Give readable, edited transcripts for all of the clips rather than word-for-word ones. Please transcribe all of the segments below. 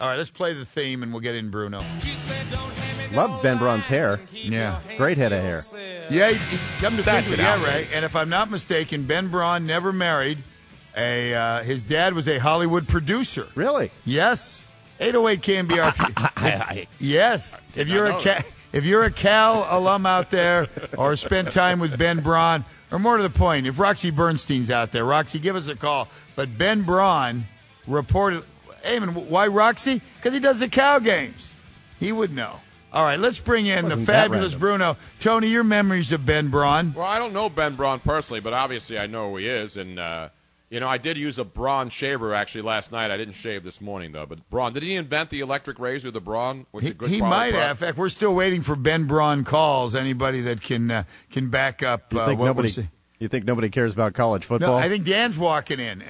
All right, let's play the theme, and we'll get in Bruno. Love Ben Braun's hair. Yeah. Great head of hair. Yeah, come to think of it, yeah, Ray. And if I'm not mistaken, Ben Braun never married. His dad was a Hollywood producer. Really? Yes. 808 KNBR. Yes. If you're a Cal alum out there or spent time with Ben Braun, or more to the point, if Roxy Bernstein's out there, Roxy, give us a call. But Ben Braun reported, hey, man, why Roxy? Because he does the Cal games. He would know. All right, let's bring in the fabulous Bruno. Tony, your memories of Ben Braun. Well, I don't know Ben Braun personally, but obviously I know who he is. And, I did use a Braun shaver actually last night. I didn't shave this morning, though. But Braun, did he invent the electric razor, the Braun? He might have. In fact, we're still waiting for Ben Braun calls. Anybody that can back up what we're saying. You think nobody cares about college football? No, I think Dan's walking in.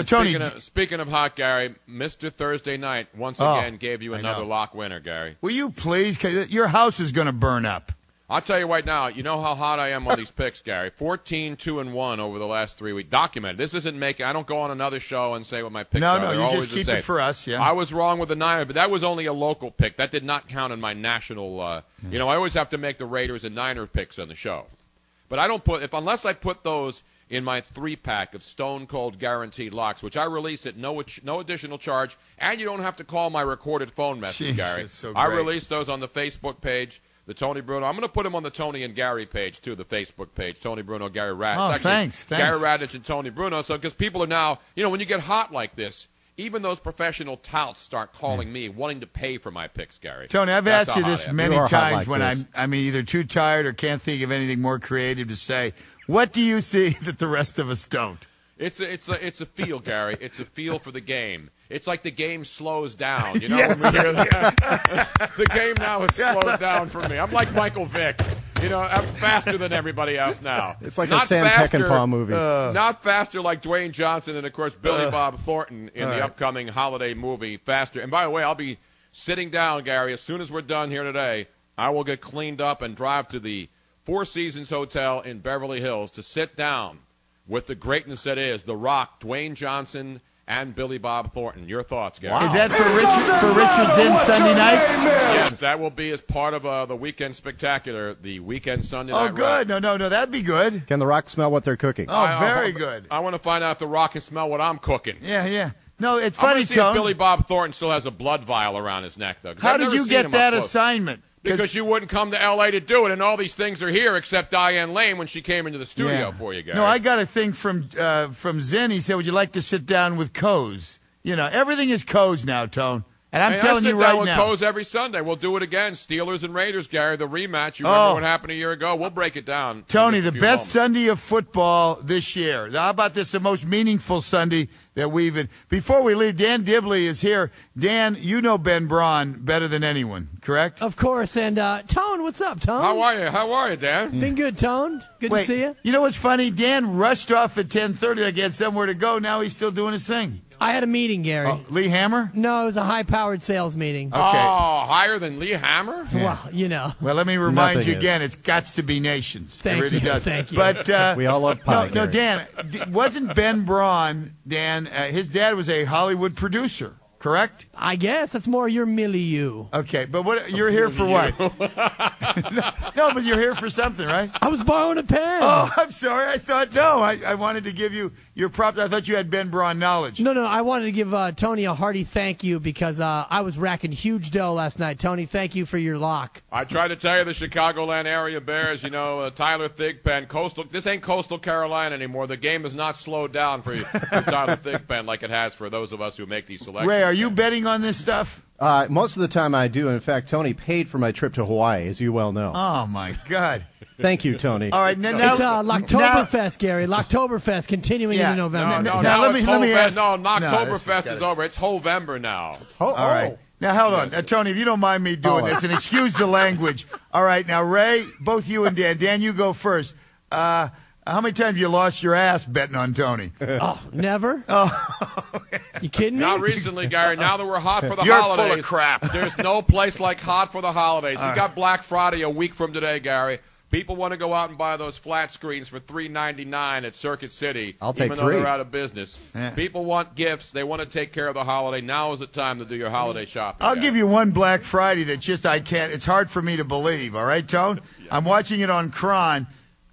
Tony, speaking of hot, Gary, Mr. Thursday Night once again gave you another lock winner, Gary. Will you please? 'Cause your house is going to burn up. I'll tell you right now, you know how hot I am on these picks, Gary. 14-2-1 over the last 3 weeks. Documented. This isn't making – I don't go on another show and say what my picks are. No, you just keep it for us, yeah. I was wrong with the Niners, but that was only a local pick. That did not count in my national I always have to make the Raiders and Niners picks on the show. But I don't put – unless I put those – in my 3-pack of Stone Cold Guaranteed Locks, which I release at no additional charge, and you don't have to call my recorded phone message, Gary. So I release those on the Facebook page, the Tony Bruno. I'm going to put them on the Tony and Gary page, too, the Facebook page, Tony Bruno, Gary Radnich. Oh, thanks. Gary Radnich and Tony Bruno. So because people are now, when you get hot like this, even those professional touts start calling me, wanting to pay for my picks, Gary. Tony, I've asked you this many times when I'm either too tired or can't think of anything more creative to say. What do you see that the rest of us don't? It's a feel, Gary. It's a feel for the game. It's like the game slows down. Yes. When we hear that. The game now has slowed down for me. I'm like Michael Vick. I'm faster than everybody else now. It's like a Sam Peckinpah movie. Not faster like Dwayne Johnson and, of course, Billy Bob Thornton in the upcoming holiday movie, Faster. And, by the way, I'll be sitting down, Gary, as soon as we're done here today. I will get cleaned up and drive to the Four Seasons Hotel in Beverly Hills to sit down with the greatness that is The Rock, Dwayne Johnson, and Billy Bob Thornton. Your thoughts, Gary? Wow. Is that for Richard's Inn Sunday night? Yes, that will be as part of the Weekend Spectacular, the Weekend Sunday night. Oh, good. Rock. No, that'd be good. Can The Rock smell what they're cooking? Oh, very good. I want to find out if The Rock can smell what I'm cooking. Yeah. No, it's funny, Tony. Billy Bob Thornton still has a blood vial around his neck, though. How did you get that assignment? Because you wouldn't come to L.A. to do it, and all these things are here except Diane Lane when she came into the studio for you, Gary. No, I got a thing from Zen. He said, would you like to sit down with Coase? Everything is Coase now, Tone. And I'm telling you right now. I sit down with Coase every Sunday. We'll do it again. Steelers and Raiders, Gary, the rematch. You remember what happened a year ago? We'll break it down. Tony, the best Sunday of football this year. How about this, the most meaningful Sunday that we've been. Before we leave, Dan Dibley is here. Dan, you know Ben Braun better than anyone, correct? Of course. And, Tone, what's up, Tone? How are you, Dan? Been good, Tone. Good to see you. You know what's funny? Dan rushed off at 10:30 to get somewhere to go. Now he's still doing his thing. I had a meeting, Gary. Oh, Lee Hammer? No, it was a high-powered sales meeting. Okay. Oh, higher than Lee Hammer? Yeah. Well, let me remind you again, it's Gots to Be Nations. Thank it really you. does. Thank you. But, we all love pie. No, Dan, wasn't Ben Braun, Dan, his dad was a Hollywood producer, correct? I guess. That's more your milieu. Okay, but you're here for what? No, but you're here for something, right? I was borrowing a pen. Oh, I'm sorry. I thought, I wanted to give you your props. I thought you had Ben Braun knowledge. No, I wanted to give Tony a hearty thank you because I was racking huge dough last night. Tony, thank you for your lock. I tried to tell you the Chicagoland area Bears, Tyler Thigpen, this ain't Coastal Carolina anymore. The game has not slowed down for Tyler Thigpen like it has for those of us who make these selections. Ray, are you betting on this stuff? Most of the time I do. In fact, Tony paid for my trip to Hawaii, as you well know. Oh, my God. Thank you, Tony. All right, now it's Locktoberfest, Gary. Locktoberfest continuing into November. Let me ask. No, Knocktoberfest is over. It's Hovember now. All right. Now, hold on. Tony, if you don't mind me doing this, and excuse the language. All right, now, Ray, both you and Dan. Dan, you go first. How many times have you lost your ass betting on Tony? Oh, never. You kidding me? Not recently, Gary. Now that we're hot for the You're holidays. full of crap. There's no place like hot for the holidays. We got Black Friday a week from today, Gary. People want to go out and buy those flat screens for $3.99 at Circuit City. I'll take even though 3. they're out of business. Yeah. People want gifts. They want to take care of the holiday. Now is the time to do your holiday shopping. I'll give you one Black Friday that just I can't. It's hard for me to believe. All right, Tone? I'm watching it on Cron.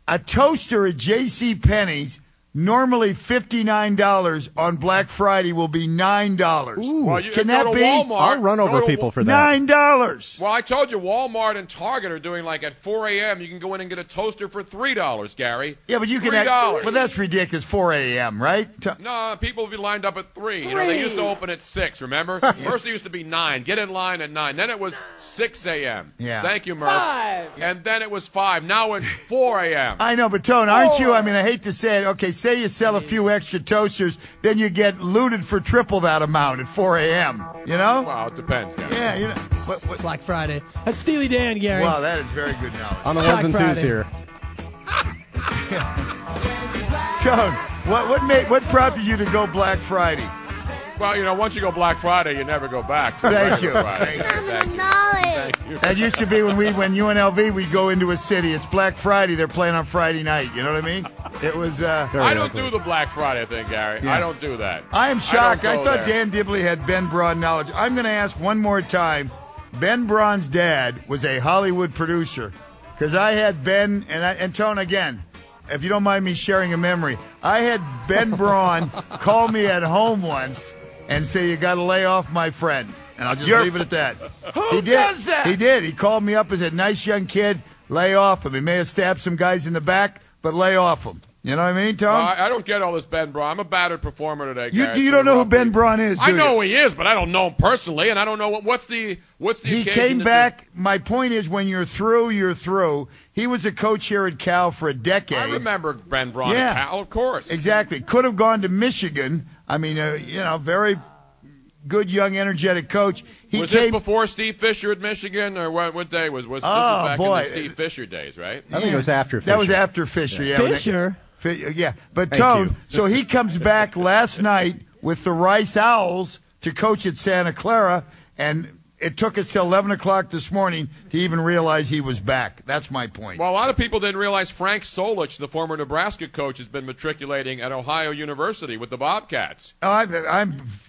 A toaster at J.C. Penney's, normally $59, on Black Friday will be $9. Well, you Can go that to be? Walmart, I'll run over people for that. $9. Well, I told you, Walmart and Target are doing like at 4 a.m. You can go in and get a toaster for $3, Gary. Yeah, but you can. $3. Well, that's ridiculous. 4 a.m. Right? No, people will be lined up at 3. You know, they used to open at 6, remember? First it used to be 9. Get in line at 9. Then it was 6 a.m. Yeah. Thank you, Marc. 5. And then it was 5. Now it's 4 a.m. I know, but Tone, aren't you? I mean, I hate to say it. Okay, say you sell a few extra toasters, then you get looted for triple that amount at 4 a.m. You know? Well, it depends, Gary. Yeah, you know. What? Black Friday. That's Steely Dan, Gary. Wow, that is very good knowledge. On the Black ones and Friday. twos here. Tone, what prompted you to go Black Friday? Well, you know, once you go Black Friday, you never go back. Thank you. Friday. Thank you. Thank you. That used to be when UNLV we'd go into a city. It's Black Friday. They're playing on Friday night. You know what I mean? It was. I don't do the Black Friday thing, Gary. Yeah. I don't do that. I am shocked. I go thought there. Dan Dibley had Ben Braun knowledge. I'm going to ask one more time. Ben Braun's dad was a Hollywood producer, because I had Ben and Tone again. If you don't mind me sharing a memory, I had Ben Braun call me at home once and say, "You got to lay off my friend," and I'll just leave it at that. He did. does that? He did. He called me up as a nice young kid. Lay off him. He may have stabbed some guys in the back, but lay off him. You know what I mean, Tom? Well, I don't get all this Ben Braun. I'm a battered performer today, Gary. You don't know who Ben Braun is, do I you? know who he is, but I don't know him personally, and I don't know what's the He occasion came that back. My point is, when you're through, you're through. He was a coach here at Cal for a decade. I remember Ben Braun Yeah. at Cal, of course. Exactly. Could have gone to Michigan. I mean, very good, young, energetic coach. Was this before Steve Fisher at Michigan, or what day was this? Oh, This is back boy. in the Steve Fisher days, right? I think it was after Fisher. That was after Fisher. Yeah. Fisher? Yeah. But Thank Tone, you. so he comes back last night with the Rice Owls to coach at Santa Clara, and it took us till 11 o'clock this morning to even realize he was back. That's my point. Well, a lot of people didn't realize Frank Solich, the former Nebraska coach, has been matriculating at Ohio University with the Bobcats.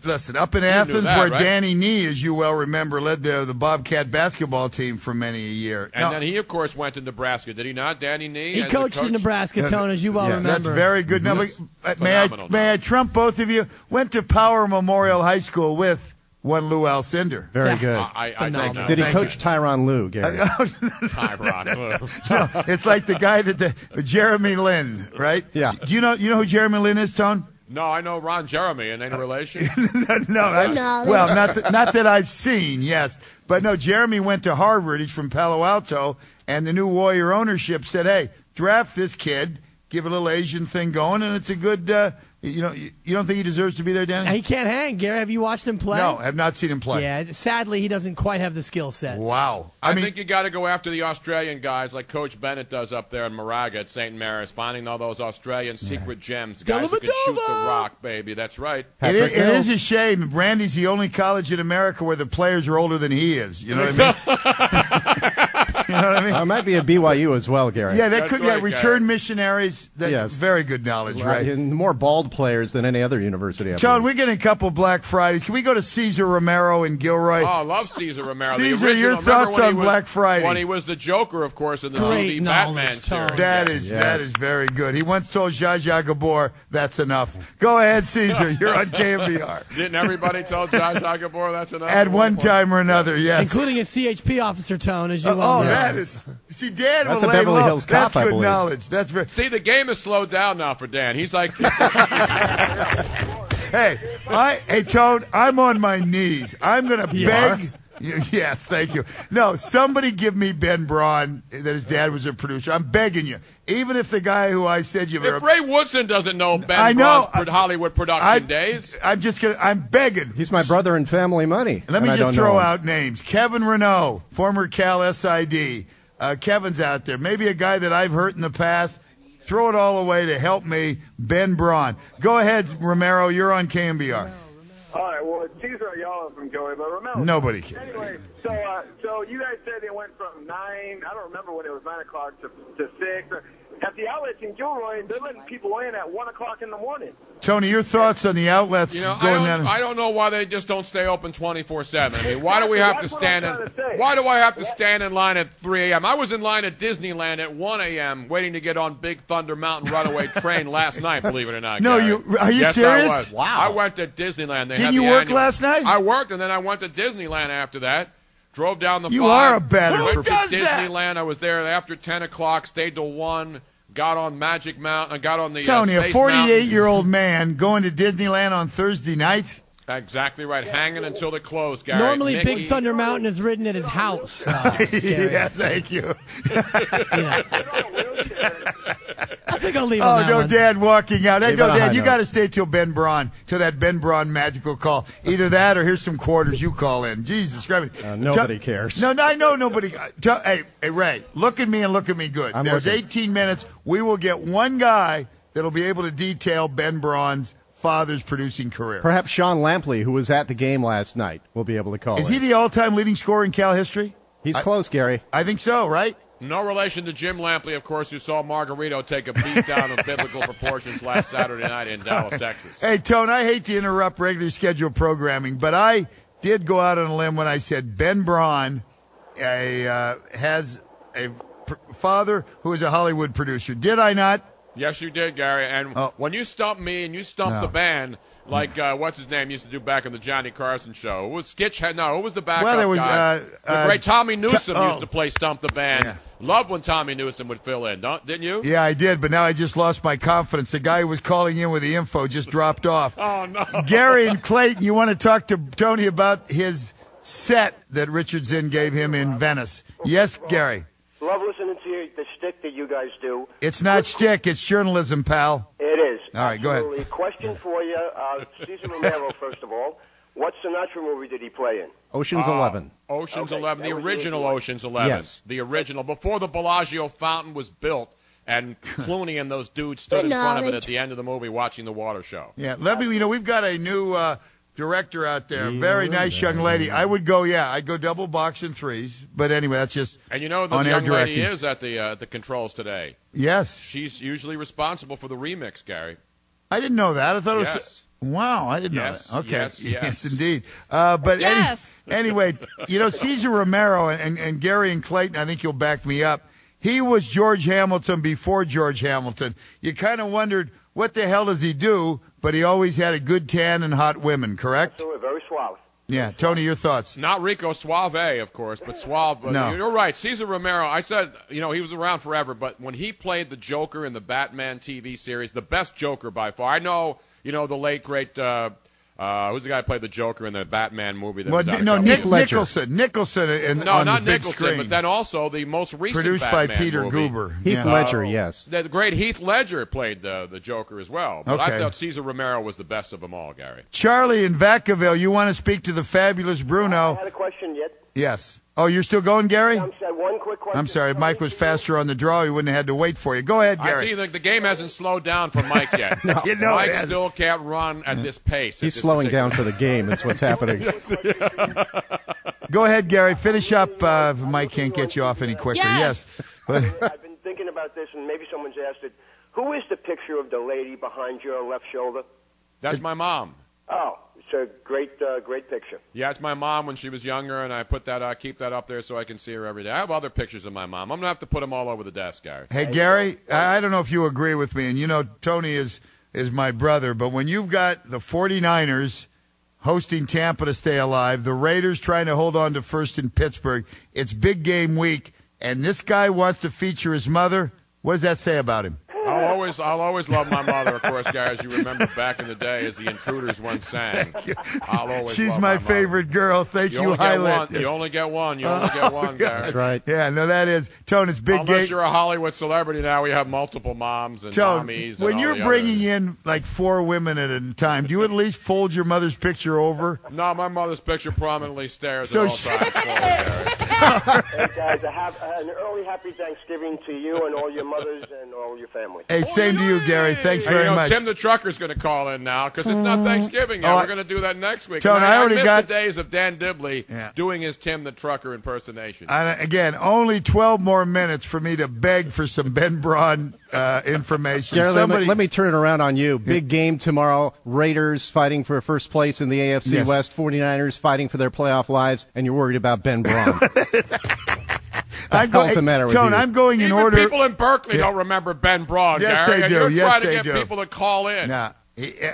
Listen, up in knew Athens, that, where right? Danny Nee, as you well remember, led the Bobcat basketball team for many a year. And then he, of course, went to Nebraska. Did he not, Danny Nee? He as the coached coach? in Nebraska, Tone, as you well remember. That's very good. Now, phenomenal may I trump both of you? Went to Power Memorial High School with one Lou Alcindor. Very Yeah. good. I Phenomenal. think Did he Thank coach Tyronn Lue, Gary? Tyron. No, it's like the guy Jeremy Lin, right? Yeah. Do you know who Jeremy Lin is, Tone? No, I know Ron Jeremy. And any relation? Well, not that I've seen, yes. But no, Jeremy went to Harvard. He's from Palo Alto. And the new Warrior ownership said, hey, draft this kid, give a little Asian thing going, and it's a good, you don't think he deserves to be there, Danny? He can't hang, Gary. Have you watched him play? No, have not seen him play. Yeah, sadly, he doesn't quite have the skill set. Wow. I think you got to go after the Australian guys like Coach Bennett does up there in Moraga at St. Mary's, finding all those Australian secret gems, guys who can shoot the rock, baby. That's right. It is a shame. Randy's the only college in America where the players are older than he is. You know what I mean? You know what I mean? I might be at BYU as well, Gary. Yeah, that That's could right, return Gary. missionaries. Yes. Very good knowledge, right? And more bald players than any other university. I John, believe. we're getting a couple Black Fridays. Can we go to Cesar Romero in Gilroy? Oh, I love Cesar Romero. Cesar, the original, your remember thoughts when he on was- Black Friday? When he was the Joker, of course, in the Great TV Batman knowledge, Tom. series. That Yes. is Yes. that is very good. He once told Zsa Zsa Gabor, that's enough. Go ahead, Cesar. You're on KNBR. Didn't everybody tell Josh Agabor that's enough? At one time or another, yes. Including a CHP officer, Tone, as you well Oh, know. that is. See, Dan That's will a lay Beverly low. Hills That's Cop, I good believe. knowledge. That's very. See, the game has slowed down now for Dan. He's like, Hey, Toad, I'm on my knees. I'm going to beg. Yes, thank you. No, somebody give me Ben Braun, that his dad was a producer. I'm begging you. Even if the guy who I said you if Ray Woodson doesn't know Ben I know. Braun's Hollywood production days. I'm begging. He's my brother in family money. Let me and I just don't throw know him. out names. Kevin Renault, former Cal SID. Kevin's out there. Maybe a guy that I've hurt in the past. Throw it all away to help me, Ben Braun. Go ahead, Romero. You're on KNBR. All right, well, it's Cesar Ayala from Joey, but remember. Nobody can. Anyway, so So you guys said it went from 9, I don't remember when it was 9 o'clock to 6. At the outlets in Gilroy, they're letting people in at 1 o'clock in the morning. Tony, your thoughts on the outlets going down? I don't know why they just don't stay open 24/7. I mean, why do we have to stand in? Why do I have to stand in line at 3 a.m.? I was in line at Disneyland at 1 a.m. waiting to get on Big Thunder Mountain Runaway train last night. Believe it or not. No, Gary. are you yes, serious? I was. Wow. I went to Disneyland. Did you work last night? I worked, and then I went to Disneyland after that. Drove down the. You 5, are a better. Went Who to does Disneyland. that? I was there after 10 o'clock. Stayed till 1. Got on Magic Mountain. I got on the Tony, Space a 48-year-old Mountain. man going to Disneyland on Thursday night? Exactly right. Hanging until it closed, Gary. Normally, Mickey. Big Thunder Mountain is ridden at his house. Yeah, thank you. I think I'll leave Oh, on that no, one. Dad walking out. Hey, Leave no, on a high Dad, you note. got to stay till Ben Braun, till that Ben Braun magical call. Either that or here's some quarters you call in. Jesus Christ. Nobody cares. No, I know nobody. Hey, Ray, look at me and look at me good. I'm There's looking. 18 minutes. We will get one guy that'll be able to detail Ben Braun's father's producing career. Perhaps Sean Lampley, who was at the game last night, will be able to call Is in. he the all-time leading scorer in Cal history? He's close, Gary. I think so, right? No relation to Jim Lampley, of course, who saw Margarito take a beat down of biblical proportions last Saturday night in Dallas, Texas. Hey, Tone, I hate to interrupt regularly scheduled programming, but I did go out on a limb when I said Ben Braun has a father who is a Hollywood producer. Did I not? Yes, you did, Gary. And when you stumped me and you stumped the band, like what's his name used to do back in the Johnny Carson show. It was Skitch. No, who was the backup Well, there was, guy? The great Tommy Newsom used oh. to play Stump the Band. Yeah. Loved when Tommy Newsom would fill in, didn't you? Yeah, I did, but now I just lost my confidence. The guy who was calling in with the info just dropped off. Oh, no. Gary and Clayton, you want to talk to Tony about his set that Richard Zinn gave him in Venice. Yes, Gary. Love listening to the shtick that you guys do. It's not shtick, it's journalism, pal. It is. All right, go Absolutely. ahead. Question for you, Cesar Romero, first of all. What Sinatra movie did he play in? Ocean's 11. Ocean's Okay, 11, the that was the original easy one. Ocean's 11. Yes. The original, before the Bellagio fountain was built, and Clooney and those dudes stood in front of it at the end of the movie watching the water show. Yeah, let me. We've got a new director out there. Very nice young lady. I would go. Yeah, I'd go double box in threes. But anyway, that's just And you know that the on-air young lady directing. is at the controls today. Yes, She's usually responsible for the remix, Gary. I didn't know that. I thought it was. Yes. Wow, I didn't Yes, know that. Okay, yes. indeed. But Yes. anyway, Cesar Romero and Gary and Clayton, I think you'll back me up. He was George Hamilton before George Hamilton. You kind of wondered, what the hell does he do? But he always had a good tan and hot women, correct? So very suave. Yeah, Tony, your thoughts? Not Rico Suave, of course, but Suave. But No. You're right. Cesar Romero, I said, he was around forever, but when he played the Joker in the Batman TV series, the best Joker by far. I know, the late, great, who's the guy who played the Joker in the Batman movie? That Well, was out of no, trouble? Nicholson. No, on not the big Nicholson, screen. but then also the most recent Produced Batman by Peter movie. Goober. Heath Yeah. Ledger, yes. The great Heath Ledger played the Joker as well. But Okay. I thought Cesar Romero was the best of them all, Gary. Charlie in Vacaville, you want to speak to the fabulous I Bruno? had a question yet. Yes. Oh, you're still going, Gary? I'm sorry, one quick question. I'm sorry. If Mike was faster on the draw, he wouldn't have had to wait for you. Go ahead, I Gary. see the game hasn't slowed down for Mike yet. You know Mike it hasn't. still can't run at this pace. He's slowing down for the game. That's what's happening. Go ahead, Gary. Finish up if Mike can't get you off any quicker. Yes. But I've been thinking about this, and maybe someone's asked it. Who is the picture of the lady behind your left shoulder? That's my mom. Oh, it's a great picture. Yeah, it's my mom when she was younger, and I put that, keep that up there so I can see her every day. I have other pictures of my mom. I'm gonna have to put them all over the desk, Gary. hey, Gary, I don't know if you agree with me, and Tony is my brother, but when you've got the 49ers hosting Tampa to stay alive, the Raiders trying to hold on to first in Pittsburgh, it's big game week, and this guy wants to feature his mother. What does that say about him? I'll always love my mother, of course, Gary, as you remember back in the day, as the Intruders once sang. I'll always She's love my mother. favorite girl. Thank you, only get Highlight. one. You only get one. You only get one, Gary. That's right. Yeah, no, that is. Tone, it's big Unless game. you're a Hollywood celebrity now, we have multiple moms and Tone, mommies. And when all you're the bringing others. in like 4 women at a time, do you at least fold your mother's picture over? No, my mother's picture prominently stares So at all she- times forward, Gary. Hey, guys, an early happy Thanksgiving to you and all your mothers and all your family. Hey, same to you, Gary. Thanks very much. Tim the Trucker's going to call in now because it's not Thanksgiving yet. We're going to do that next week. Tony, I already got the days of Dan Dibley doing his Tim the Trucker impersonation. Again, only 12 more minutes for me to beg for some Ben Braun information. Gary, let me turn it around on you. Big game tomorrow. Raiders fighting for first place in the AFC West. 49ers fighting for their playoff lives, and you're worried about Ben Braun. What's the matter with Tone, you? I'm going in order. People in Berkeley don't remember Ben Braun, Yes, Gary. they do. You're Yes, trying to they get do. people to call in. Nah.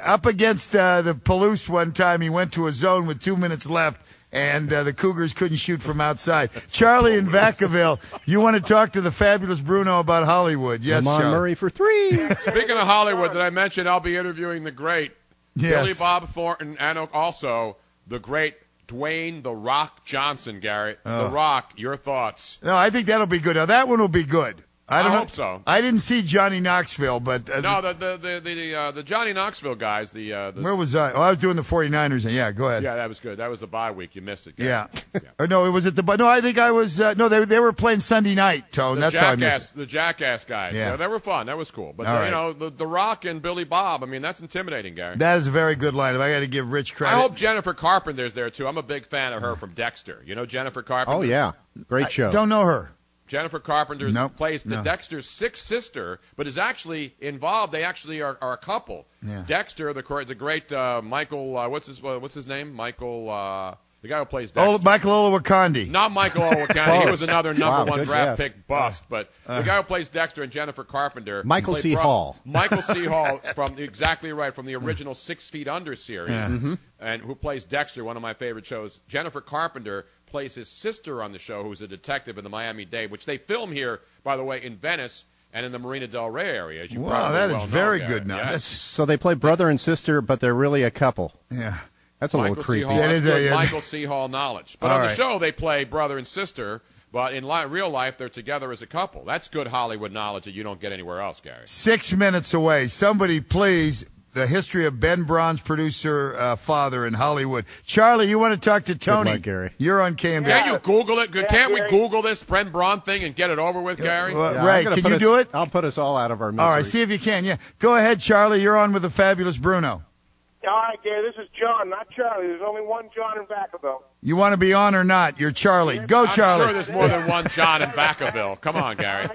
Up against the Palouse one time, he went to a zone with 2 minutes left, and the Cougars couldn't shoot from outside. Charlie in Vacaville, you want to talk to the fabulous Bruno about Hollywood? Yes, Lamont Charlie. Murray for 3. Speaking of Hollywood, did I mention I'll be interviewing the great Billy Bob Thornton and also the great Dwayne The Rock Johnson, Gary. The Rock, your thoughts? No, I think that'll be good. Now, that one will be good. I hope so. I didn't see Johnny Knoxville, but no, the Johnny Knoxville guys. Where was I? Oh, I was doing the 49ers. Yeah, go ahead. Yeah, that was good. That was the bye week. You missed it. Gary. Yeah. Or no, it was at the. No, I think I was. No, they were playing Sunday night. Tone. That's how I missed it. The Jackass guys. Yeah, they were fun. That was cool. But right. you know, the Rock and Billy Bob. I mean, that's intimidating, Gary. That is a very good lineup. I got to give Rich credit. I hope Jennifer Carpenter's there too. I'm a big fan of her from Dexter. You know Jennifer Carpenter? Oh yeah, great show. Don't know her. Jennifer Carpenter plays No. Dexter's sixth sister, but is actually involved. They actually are a couple. Yeah. Dexter, the great Michael, what's his name? Michael, the guy who plays Dexter. Michael Olowokandi. Not Michael Olowokandi. He was another number one draft guess. pick bust. But the guy who plays Dexter and Jennifer Carpenter. Michael C. Hall. Michael C. Hall, from the original 6 Feet Under series, and who plays Dexter, one of my favorite shows. Jennifer Carpenter plays his sister on the show, who's a detective in the Miami-Dade, which they film here, by the way, in Venice and in the Marina Del Rey area. As you probably that is well very know, good. Now, yes. So they play brother and sister, but they're really a couple. Yeah. That's a Michael little C. creepy. Hall, That that's is good a- Michael C. Hall knowledge. But All on the right. show, they play brother and sister, but in real life, they're together as a couple. That's good Hollywood knowledge that you don't get anywhere else, Gary. 6 minutes away. Somebody, please. The history of Ben Braun's producer father in Hollywood. Charlie, you want to talk to Tony? luck, Gary. You're on KNBR. Can't you Google it? Can't we Gary. Google this Ben Braun thing and get it over with, Gary? Well, Yeah, right. Can you do it? I'll put us all out of our misery. All right. See if you can. Yeah. Go ahead, Charlie. You're on with the fabulous Bruno. All right, Gary, this is John, not Charlie. There's only one John in Vacaville. You want to be on or not? You're Charlie. Go, I'm Charlie. sure there's more than one John in Vacaville. Come on, Gary.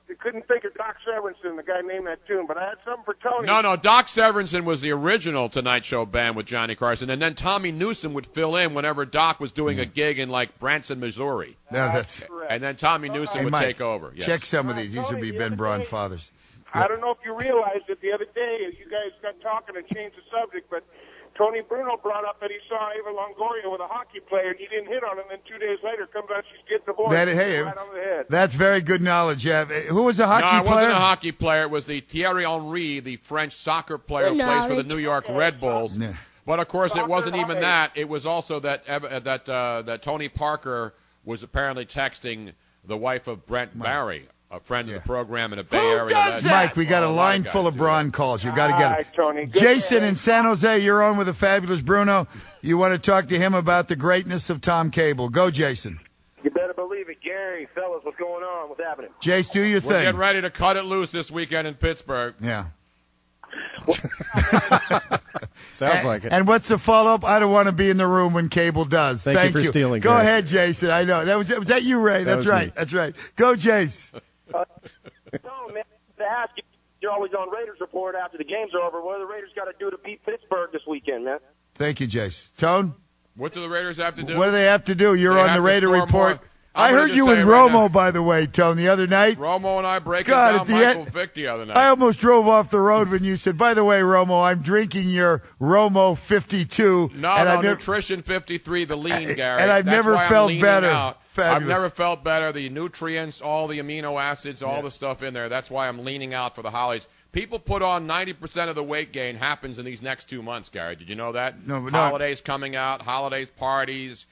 You couldn't think of Doc Severinsen, the guy named that tune, but I had something for Tony. No, Doc Severinsen was the original Tonight Show band with Johnny Carson, and then Tommy Newsom would fill in whenever Doc was doing a gig in, like, Branson, Missouri. No, that's, And then Tommy Newsom would Mike, take over. Yes. check some of these. These would be Ben Braun fathers. I don't know if you realized it the other day, you guys got talking and changed the subject, but Tony Bruno brought up that he saw Ava Longoria with a hockey player, and he didn't hit on it, and then 2 days later comes out she's getting divorced. Right on the head. That's very good knowledge. Yeah. Who was the hockey No, it player? wasn't a hockey player. It was the Thierry Henry, the French soccer player who plays for the New York Red Bulls. Yeah. But, of course, it Soccer wasn't even hockey. that. It was also that Tony Parker was apparently texting the wife of Brent Barry, a friend of the program in a Bay Area. Does that? Mike, we got a Oh, line my God, full of dude. Braun calls. You've got to get All it. right, Tony. Good Jason day. in San Jose, you're on with the fabulous Bruno. You want to talk to him about the greatness of Tom Cable. Go, Jason. You better believe it, Gary. Fellas, what's going on? What's happening? Jace, do your We're thing. getting ready to cut it loose this weekend in Pittsburgh. Yeah. Sounds like it. And what's the follow-up? I don't want to be in the room when Cable does. Thank you for stealing, Go Gary. ahead, Jason. I know. Was that you, Ray? That's was right. me. That's right. Go, Jace. No, man, to ask you, you're always on Raiders Report after the games are over. What do the Raiders got to do to beat Pittsburgh this weekend, man? Thank you, Jace. Tone, What do the Raiders have to do? what do they have to do? You're They on have the to Raider score Report. more. I'm I gonna heard just you say and right Romo, now- by the way, Tone, the other night. Romo and I breaking God, down at the Michael end- Vick the other night. I almost drove off the road when you said, by the way, Romo, I'm drinking your Romo 52. No, and I've Nutrition 53, the lean, Gary. and I've That's never why I'm felt leaning better. out. Fabulous. I've never felt better. The nutrients, all the amino acids, all the stuff in there. That's why I'm leaning out for the holidays. People put on 90% of the weight gain happens in these next 2 months, Gary. Did you know that? No, but no. Holidays coming out, holidays parties,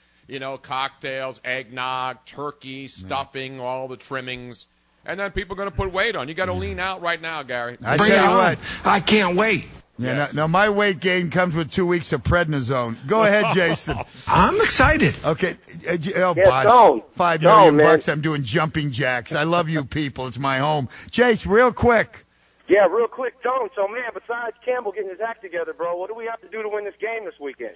cocktails, eggnog, turkey, stuffing, all the trimmings. And then people are going to put weight on. You got to lean out right now, Gary. I Bring tell it you on. what. I can't wait. Yeah, Yes. now my weight gain comes with 2 weeks of prednisone. Go ahead, Jason. I'm excited. Okay. Tone. $5 Tone, million man. bucks. I'm doing jumping jacks. I love you people. It's my home. Jace, real quick. Yeah, real quick, Tone. So, man, besides Campbell getting his act together, bro, what do we have to do to win this game this weekend?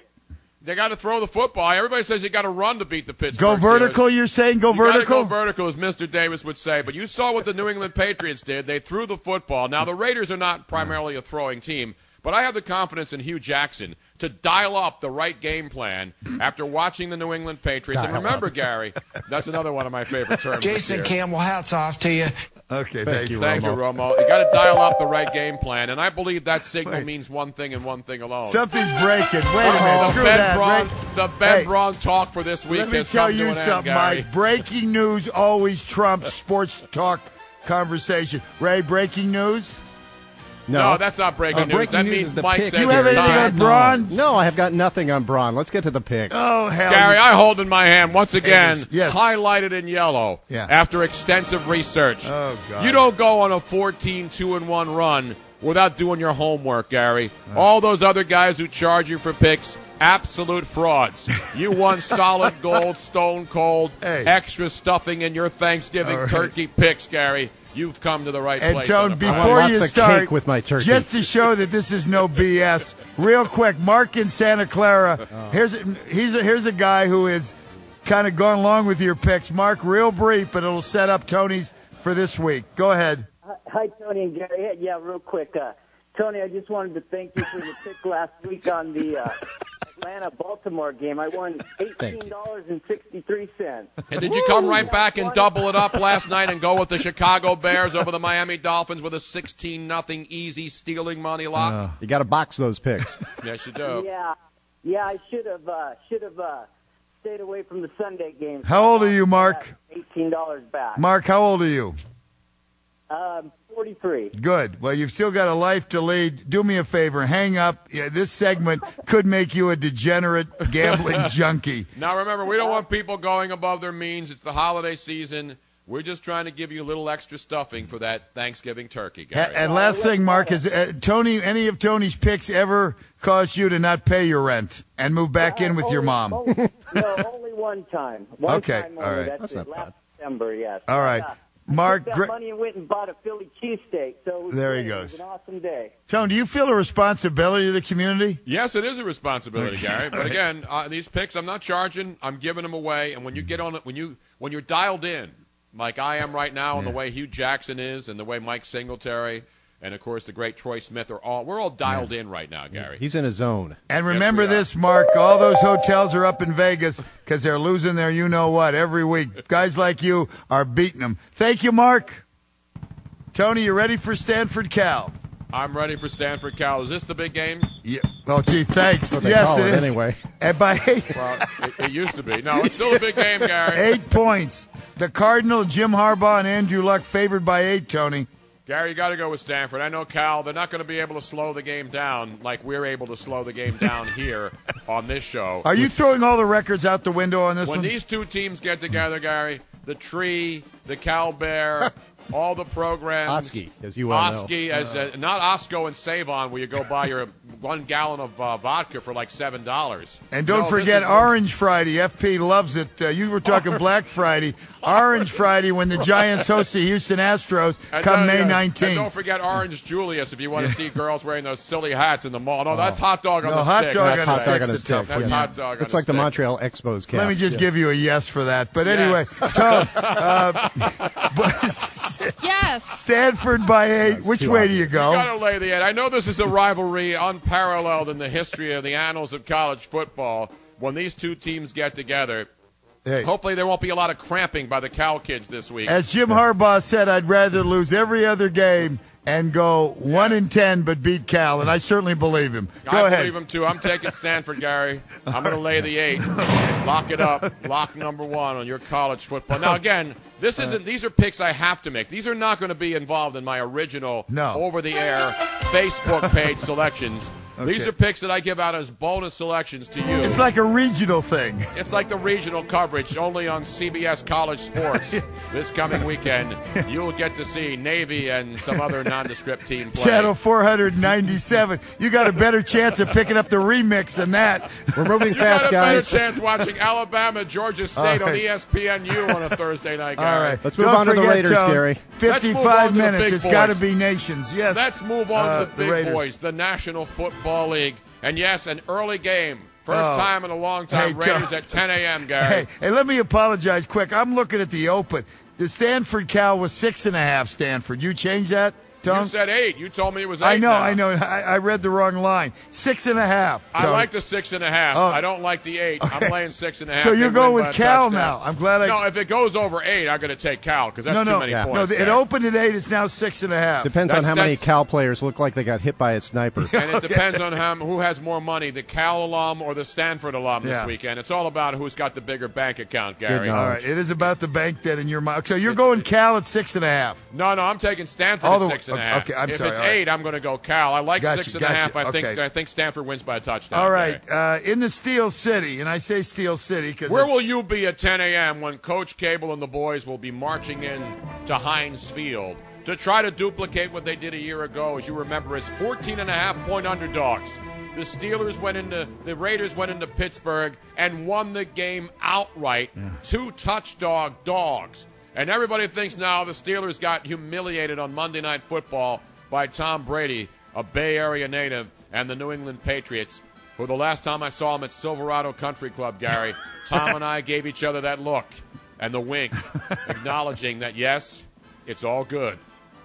They got to throw the football. Everybody says you got to run to beat the Pittsburgh Go vertical, Steelers. you're saying? Go You vertical? gotta go vertical, as Mr. Davis would say. But you saw what the New England Patriots did. They threw the football. Now, the Raiders are not primarily a throwing team, but I have the confidence in Hugh Jackson to dial up the right game plan after watching the New England Patriots. And remember, Gary, that's another one of my favorite terms. Jason Campbell, hats off to you. Okay, thank you, Thank you, Romo. You got to dial up the right game plan, and I believe that signal means one thing and one thing alone. Something's breaking. Wait a minute. Screw that. The Ben Braun talk for this week Let me has tell come to you an something, end, Gary. Mike. Breaking news always trumps sports talk conversation. Ray, breaking news? No, that's not breaking news. breaking That news means is the Mike pick. says You have it's anything time. on Braun? No, I have got nothing on Braun. Let's get to the picks. Oh, hell. Gary, I hold in my hand once again, Yes. highlighted in yellow Yeah. after extensive research. Oh, God. You don't go on a 14-2-1 run without doing your homework, Gary. All those other guys who charge you for picks, absolute frauds. You won solid gold, stone cold, extra stuffing in your Thanksgiving turkey picks, Gary. You've come to the right And place. Tone, on the before lots you of start, cake with my turkey. just to show that this is no BS, real quick, Marc in Santa Clara. Here's a guy who is kind of going along with your picks. Marc, real brief, but it'll set up Tony's for this week. Go ahead. Hi, Tony and Gary. Yeah, real quick. Tony, I just wanted to thank you for your pick last week on the Atlanta-Baltimore game. I won $18.63. And did you come right back and double it up last night and go with the Chicago Bears over the Miami Dolphins with a 16-0 easy stealing money lock? You got to box those picks. Yes, you do. Yeah, I should have stayed away from the Sunday games. How old are you, Marc? $18 back. Marc, how old are you? 43. Good. Well, you've still got a life to lead. Do me a favor. Hang up. Yeah, this segment could make you a degenerate gambling junkie. Now, remember, we don't want people going above their means. It's the holiday season. We're just trying to give you a little extra stuffing for that Thanksgiving turkey, Gary. And last thing, Marc, is Tony. Any of Tony's picks ever caused you to not pay your rent and move back in with your mom? No, only one time. Okay, Time all only. right. That's not it. Last bad. December, yes. All right. I Marc, took that money and went and bought a Philly cheesesteak. So it was There he great. goes. It was an awesome day. Tony, do you feel a responsibility to the community? Yes, it is a responsibility, Gary. But again, these picks, I'm not charging. I'm giving them away. And when you get on it, when you're dialed in, like I am right now, and the way Hugh Jackson is, and the way Mike Singletary, and of course the great Troy Smith we're all dialed in right now, Gary. He's in his zone. And remember we are. this, Marc, all those hotels are up in Vegas because they're losing their you-know-what every week. Guys like you are beating them. Thank you, Marc. Tony, you ready for Stanford Cal? I'm ready for Stanford Cal. Is this the big game? Yeah. Oh, gee, thanks. What they Yes, call it it is. anyway. And by Well, it used to be. No, it's still a big game, Gary. 8 points. The Cardinal, Jim Harbaugh, and Andrew Luck favored by 8, Tony. Gary, you got to go with Stanford. I know Cal, they're not going to be able to slow the game down like we're able to slow the game down here on this show. Are you throwing all the records out the window on this When one? these two teams get together, Gary, the Tree, the Cal Bear, all the programs. Oski, as you well know. Oski, not Osco and Save-On, where you go buy your 1 gallon of vodka for like $7. And don't No, forget this is- Orange Friday. FP loves it. You were talking Black Friday. Orange Friday when the Giants host the Houston Astros come May 19th. And don't forget Orange Julius if you want to see girls wearing those silly hats in the mall. No, that's hot dog on the hot stick. dog That's on a hot stick's dog a on a tough stick. one. That's Yeah. hot dog on Looks a like the stick. Montreal Expos cap. Let me just give you a yes for that. But anyway, Yes. Tone, Yes. Stanford by 8. Which too way do you obvious. go? Got to lay the 8. I know this is the rivalry unparalleled in the history of the annals of college football. When these two teams get together, Hey, hopefully there won't be a lot of cramping by the Cal kids this week. as Jim Harbaugh said, I'd rather lose every other game and go 1-10 but beat Cal, and I certainly believe him. Go I ahead. believe him, too. I'm taking Stanford, Gary. I'm going to lay the 8. Lock it up. Lock number 1 on your college football. Now, again, these are picks I have to make. These are not going to be involved in my original over-the-air Facebook page selections. Okay. These are picks that I give out as bonus selections to you. It's like a regional thing. It's like the regional coverage only on CBS College Sports this coming weekend. You'll get to see Navy and some other nondescript team play. Channel 497. You got a better chance of picking up the remix than that. We're moving fast, guys. You got a better chance watching Alabama, Georgia State on ESPNU on a Thursday night, Gary. All right. Let's move on to the Raiders, Gary. 55 minutes. It's got to be nations. Yes. Let's move on to the big Raiders. boys, the National Football League. And, yes, an early game. First time in a long time. Raiders at 10 a.m., Gary. Hey, let me apologize quick. I'm looking at the open. The Stanford Cal was 6.5, Stanford. You changed that, Tom? You said 8. You told me it was 8. I know. I read the wrong line. 6.5. I like the 6.5. I don't like the 8. Okay. I'm playing 6.5. So you're going with Cal now. I'm glad No, if it goes over 8, I'm going to take Cal because that's too many points. No, it opened at 8. It's now 6.5. Depends on how many Cal players look like they got hit by a sniper. And it depends on who has more money, the Cal alum or the Stanford alum this weekend. It's all about who's got the bigger bank account, Gary. All right. It is about the bank debt in your mouth. So you're going Cal at 6.5. No, I'm taking Stanford at 6.5. Okay, I'm if sorry. It's 8, I'm going to go Cal. I like 6.5. I think Stanford wins by a touchdown. All right. In the Steel City, and I say Steel City because where will you be at 10 a.m. when Coach Cable and the boys will be marching in to Heinz Field to try to duplicate what they did a year ago, as you remember, as 14.5-point underdogs. The Raiders went into Pittsburgh and won the game outright. 2 touchdown dogs. And everybody thinks now the Steelers got humiliated on Monday Night Football by Tom Brady, a Bay Area native, and the New England Patriots, who the last time I saw him at Silverado Country Club, Gary, Tom and I gave each other that look and the wink, acknowledging that, yes, it's all good.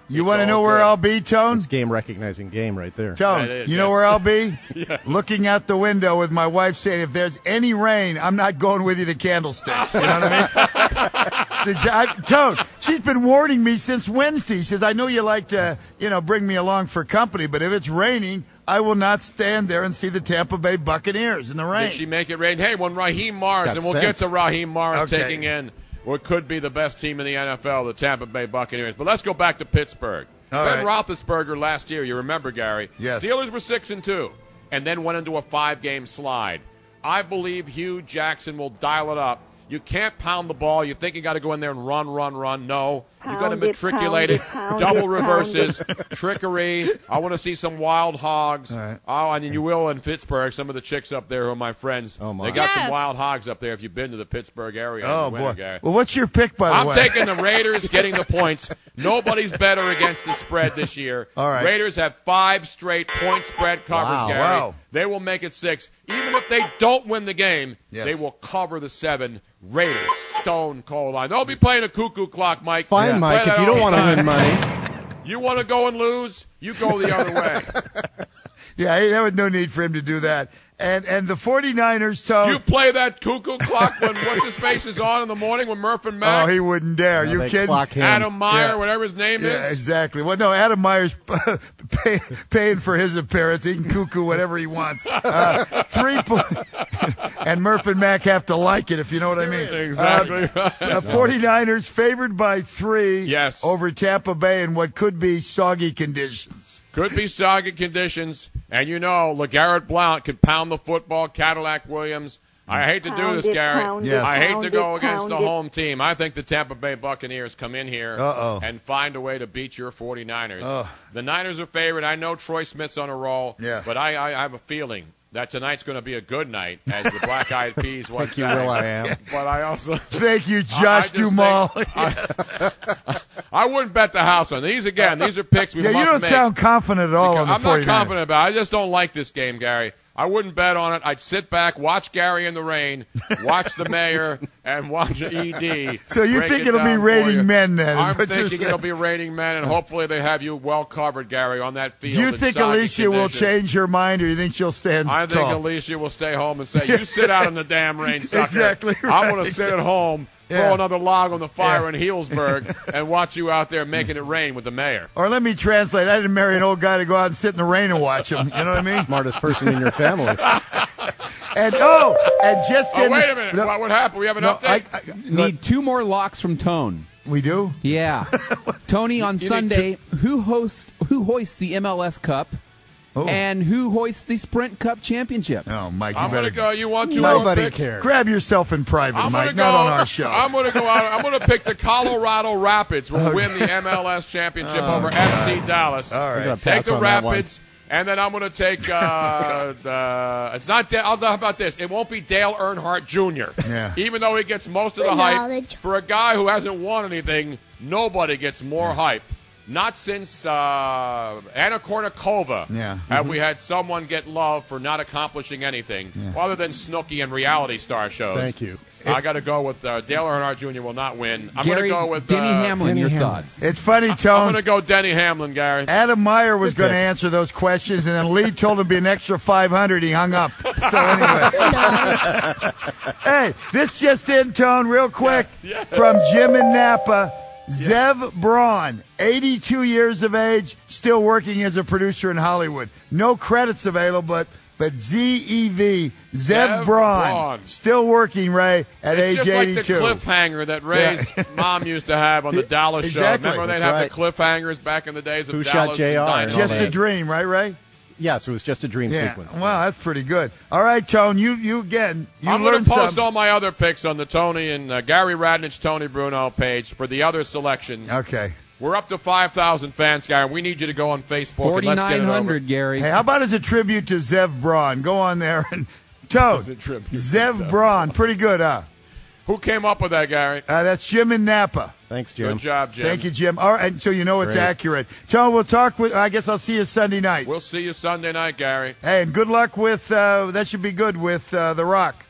You want to know where I'll be, Tone? It's game-recognizing game right there. Tone, you know where I'll be? Yes. Looking out the window with my wife saying, if there's any rain, I'm not going with you to Candlestick. You know what I mean? Tone, she's been warning me since Wednesday. She says, I know you like to, bring me along for company, but if it's raining, I will not stand there and see the Tampa Bay Buccaneers in the rain. Did she make it rain? Hey, when Raheem Morris, and we'll get to Raheem Morris taking in what could be the best team in the NFL, the Tampa Bay Buccaneers. But let's go back to Pittsburgh. Ben Roethlisberger last year, you remember, Gary? Yes. Steelers were 6-2 and then went into a 5-game slide. I believe Hugh Jackson will dial it up. You can't pound the ball. You think you got to go in there and run. No. You got to matriculate it, double reverses, trickery. I want to see some wild hogs. Right. Oh, and you will in Pittsburgh. Some of the chicks up there who are my friends. Oh, my. They got some wild hogs up there if you've been to the Pittsburgh area. Oh, boy. Well, what's your pick, by the way? I'm taking the Raiders getting the points. Nobody's better against the spread this year. All right. Raiders have 5 straight point spread covers, Gary. Wow. They will make it 6. Even if they don't win the game, Yes. they will cover the 7. Raiders, stone cold line. They'll be playing a cuckoo clock, Mike. Fine, Mike, if you don't want to win money. You want to go and lose, you go the other way. Yeah, there was no need for him to do that. And the 49ers, Tone. You play that cuckoo clock when what's-his-face is on in the morning with Murph and Mac? Oh, he wouldn't dare. No, You they kidding? clock him. Adam Meyer, Yeah. whatever his name Yeah, is. exactly. Well, no, Adam Meyer's paying for his appearance. He can cuckoo whatever he wants. 3 points. And Murph and Mac have to like it, if you know what I mean. Exactly. 49ers favored by 3 Yes. over Tampa Bay in what could be soggy conditions. Could be soggy conditions. And LeGarrette Blount could pound the football, Cadillac Williams. I hate to do this, Gary. I hate to go against the home team. I think the Tampa Bay Buccaneers come in here and find a way to beat your 49ers. The Niners are favored. I know Troy Smith's on a roll, but I have a feeling that tonight's going to be a good night, as the Black Eyed Peas once said. Thank you, Will.i.am. But I also Thank you, Josh Duhamel. I wouldn't bet the house on these. Again, these are picks we must make. You don't sound confident at all on the 49ers. I'm not confident about it. I just don't like this game, Gary. I wouldn't bet on it. I'd sit back, watch Gary in the rain, watch the mayor, and watch ED. So you think it'll be raining men then? I'm thinking it'll be raining men, and hopefully they have you well covered, Gary, on that field. Do you think Alicia will change her mind, or you think she'll stand I think tall? Alicia will stay home and say, you sit out in the damn rain, sucker. Exactly right. I'm going to sit at home, throw another log on the fire in Healdsburg, and watch you out there making it rain with the mayor. Or let me translate. I didn't marry an old guy to go out and sit in the rain and watch him. You know what I mean? Smartest person in your family. And just in wait a minute. What happened? We have an update? I need 2 more locks from Tone. We do? Yeah. Tony, on Sunday, who hoists the MLS Cup? And who hoists the Sprint Cup championship? Oh, Mike, I'm going to go. You want to? Nobody cares. Grab yourself in private, Mike, not on our show. I'm going to go out. I'm going to pick the Colorado Rapids will win the MLS championship over FC Dallas. All right. Take the Rapids. And then I'm going to take it's not Dale. How about this? It won't be Dale Earnhardt Jr. Yeah. Even though he gets most of the hype. For a guy who hasn't won anything, nobody gets more hype. Not since Anna Kournikova have we had someone get love for not accomplishing anything other than Snooki and reality star shows. Thank you. I got to go with Dale Earnhardt Jr. will not win. I'm going to go with Denny Hamlin. Your Hamlin. thoughts? It's funny, Tone. I'm going to go Denny Hamlin, Gary. Adam Meyer was going to answer those questions, and then Lee told him to be an extra 500. He hung up. So anyway. Hey, this just in, Tone, real quick. Yes. From Jim in Napa. Zev Braun, 82 years of age, still working as a producer in Hollywood. No credits available, but Z-E-V, Zev Braun, still working, Ray, at age 82. It's just like the cliffhanger that Ray's mom used to have on the Dallas show. Remember when they'd have the cliffhangers back in the days of Who Dallas? Shot JR? And Just a dream, right, Ray? Yes, it was just a dream sequence. Well, that's pretty good. All right, Tone, you again. I'm going to post some. all my other picks on the Tony and Gary Radnich, Tony Bruno page for the other selections. Okay. We're up to 5,000 fans, Gary. We need you to go on Facebook and let's get it over. 4,900, Gary. Hey, how about as a tribute to Zev Braun? Go on there and Tone. Zev Braun, pretty good, huh? Who came up with that, Gary? That's Jim in Napa. Thanks, Jim. Good job, Jim. Thank you, Jim. All right, so you know it's accurate. Tone, we'll talk with. I guess I'll see you Sunday night. We'll see you Sunday night, Gary. Hey, and good luck with. That should be good with The Rock.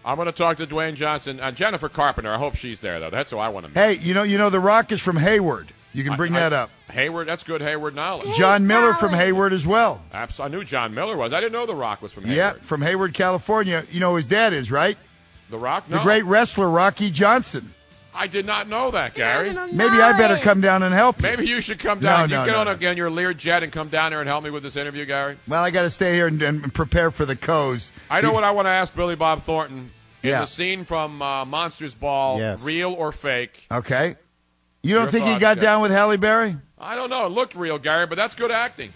I'm going to talk to Dwayne Johnson. Jennifer Carpenter. I hope she's there, though. That's who I want to meet. Hey, you know, The Rock is from Hayward. You can bring that up. Hayward, that's good Hayward knowledge. John Miller from Hayward as well. I knew John Miller was. I didn't know The Rock was from Hayward. Yeah, from Hayward, California. You know who his dad is, right? The Rock? No. The great wrestler Rocky Johnson. I did not know that, Gary. Maybe I better come down and help you. Maybe you should come down. No, Get on again your Learjet and come down here and help me with this interview, Gary. Well, I got to stay here and prepare for the Coes. I know what I want to ask Billy Bob Thornton. In the scene from Monsters Ball, real or fake? Okay. You don't think he got down with Halle Berry? I don't know. It looked real, Gary, but that's good acting.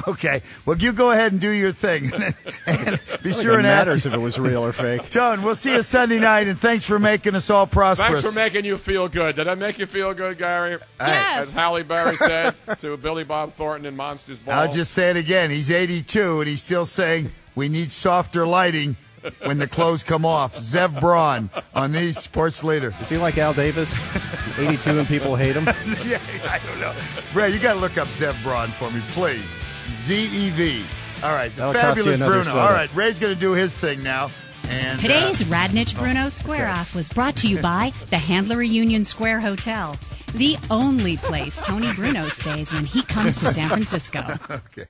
Okay. Well, you go ahead and do your thing. And be sure and ask. It matters if it was real or fake. Tone, we'll see you Sunday night, and thanks for making us all prosperous. Thanks for making you feel good. Did I make you feel good, Gary? Yes. As Halle Berry said to Billy Bob Thornton in Monsters Ball. I'll just say it again. He's 82, and he's still saying we need softer lighting when the clothes come off. Zev Braun on the Sports Leader. Is he like Al Davis? 82 and people hate him? Yeah, I don't know. Ray, you got to look up Zev Braun for me, please. Z-E-V. All right, the fabulous Bruno. Soda. All right, Ray's going to do his thing now. And today's Radnich Bruno Squareoff was brought to you by the Handler Union Square Hotel, the only place Tony Bruno stays when he comes to San Francisco. Okay.